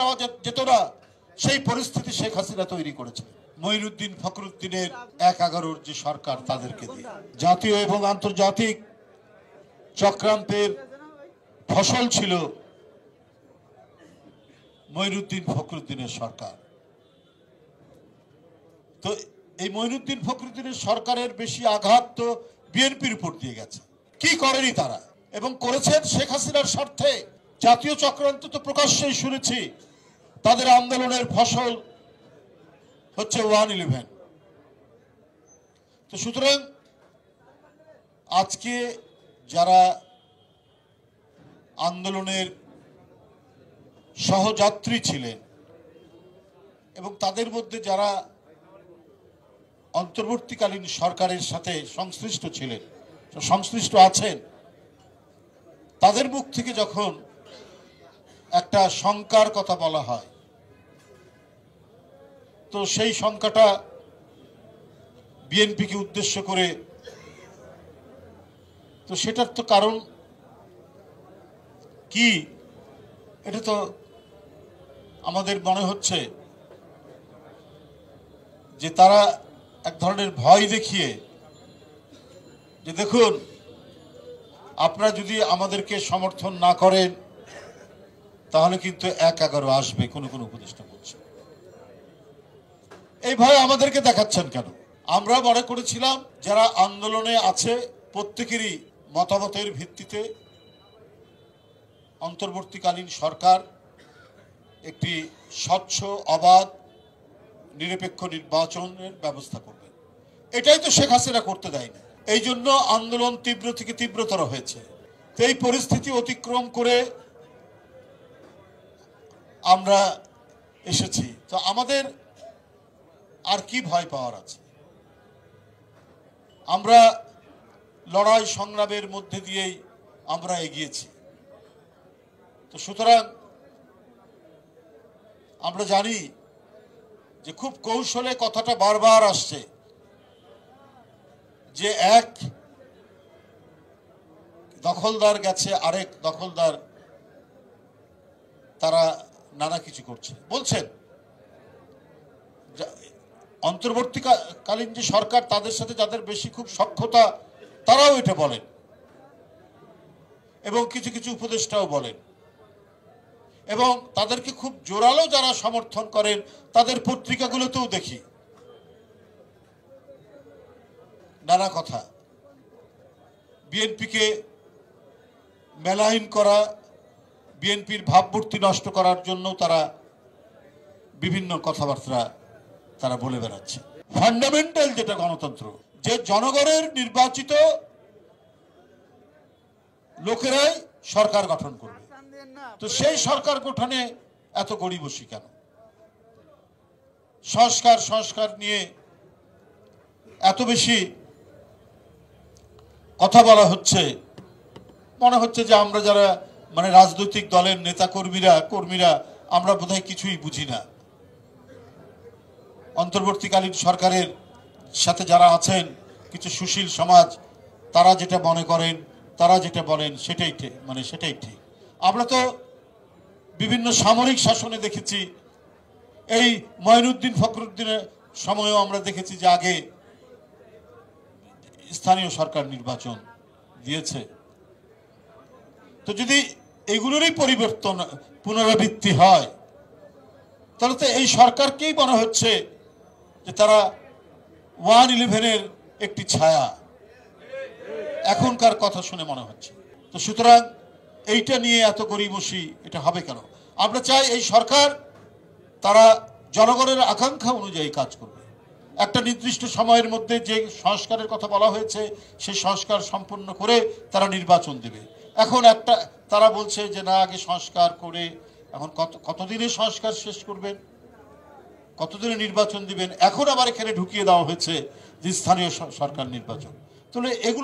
যেত না, সেই পরিস্থিতি শেখ হাসিনা তৈরি করেছে। মঈনুদ্দিন ফখরুদ্দিনের ১/১১ যে সরকার, তাদেরকে দিয়ে জাতীয় এবং আন্তর্জাতিক চক্রান্তের ফসল ছিল মঈনুদ্দিন ফখরুদ্দিনের সরকার। তো এই মঈনুদ্দিন ফখরুদ্দিনের সরকারের বেশি আঘাত তো বিএনপির উপর দিয়ে গেছে। কি করেনি তারা, এবং করেছেন শেখ হাসিনার স্বার্থে। জাতীয় চক্রান্ত তো প্রকাশ্যেই শুনেছি, তাদের আন্দোলনের ফসল হচ্ছে 111। তো সুতরাং আজকে যারা আন্দোলনের সহযাত্রী ছিলেন এবং তাদের মধ্যে যারা অন্তর্বর্তীকালীন সরকারের সাথে সংশ্লিষ্ট ছিলেন, সংশ্লিষ্ট আছেন, তাদের মুখ থেকে যখন একটা শঙ্কার কথা বলা হয়, তো সেই শঙ্কাটা বিএনপিকে উদ্দেশ্য করে, তো সেটার তো কারণ কি, এটা তো আমাদের মনে হচ্ছে যে তারা এক ধরনের ভয় দেখিয়ে, যে দেখুন আপনারা যদি আমাদেরকে সমর্থন না করেন তাহলে কিন্তু ১/১১ আসবে, কোন কোন উপদেষ্টা বলছে। এই ভয় আমাদেরকে দেখাচ্ছেন কেন? আমরা মনে করেছিলাম যারা আন্দোলনে আছে প্রত্যেকেরই মতামতের ভিত্তিতে অন্তর্বর্তীকালীন সরকার একটি স্বচ্ছ, অবাধ, নিরপেক্ষ নির্বাচনের ব্যবস্থা করবে। এটাই তো শেখ হাসিনা করতে দেয়নি। এই জন্য আন্দোলন তীব্র থেকে তীব্রতর হয়েছে। তো এই পরিস্থিতি অতিক্রম করে আমরা এসেছি। তো আমাদের আর কি ভয় পাওয়ার আছে? আমরা লড়াই সংগ্রামের মধ্যে দিয়েই আমরা এগিয়েছি। তো সুতরাং আমরা জানি যে খুব কৌশলে কথাটা বারবার আসছে যে এক দখলদার গেছে, আরেক দখলদার তারা নানা কিছু করছে বলছেন। অন্তর্বর্তীকালীন যে সরকার, তাদের সাথে যাদের বেশি খুব সখ্যতা, তারাও এটা বলেন এবং কিছু কিছু উপদেষ্টাও বলেন, এবং তাদেরকে খুব জোরালো যারা সমর্থন করেন তাদের পত্রিকাগুলোতেও দেখি নানা কথা। বিএনপিকে মেলাহীন করা, বিএনপির ভাবমূর্তি নষ্ট করার জন্য তারা বিভিন্ন কথাবার্তা তারা বলে বেড়াচ্ছে। ফান্ডামেন্টাল যেটা গণতন্ত্র, যে জনগণের নির্বাচিত লোকেরাই সরকার গঠন করবে, তো সেই সরকার গঠনে এত গড়িবসি কেন? সংস্কার নিয়ে এত বেশি কথা বলা হচ্ছে, মনে হচ্ছে যে আমরা যারা মানে রাজনৈতিক দলের নেতা কর্মীরা আমরা বোধহয় কিছুই বুঝি না। অন্তর্বর্তীকালীন সরকারের সাথে যারা আছেন কিছু সুশীল সমাজ, তারা যেটা মনে করেন, তারা যেটা বলেন সেটাই ঠিক। আমরা তো বিভিন্ন সামরিক শাসনে দেখেছি, এই মঈনুদ্দিন ফখরুদ্দিনের সময়ও আমরা দেখেছি যে আগে স্থানীয় সরকার নির্বাচন দিয়েছে। তো যদি এগুলোরই পুনরাবৃত্তি হয়, তাহলে তো এই সরকারকেই মনে হচ্ছে যে তারা 111-এর একটি ছায়া, এখনকার কথা শুনে মনে হচ্ছে। তো সুতরাং এইটা নিয়ে এত গড়িমসি এটা হবে কেন? আমরা চাই এই সরকার তারা জনগণের আকাঙ্ক্ষা অনুযায়ী কাজ করবে। একটা নির্দিষ্ট সময়ের মধ্যে যে সংস্কারের কথা বলা হয়েছে সেই সংস্কার সম্পূর্ণ করে তারা নির্বাচন দেবে। এখন তারা বলছে যে না, আগে সংস্কার করে, এখন কতদিনে সংস্কার শেষ করবেন, কতদিনে নির্বাচন দিবেন? এখন আবার এখানে ঢুকিয়ে দেওয়া হয়েছে যে স্থানীয় সরকার নির্বাচন। তাহলে এগুলো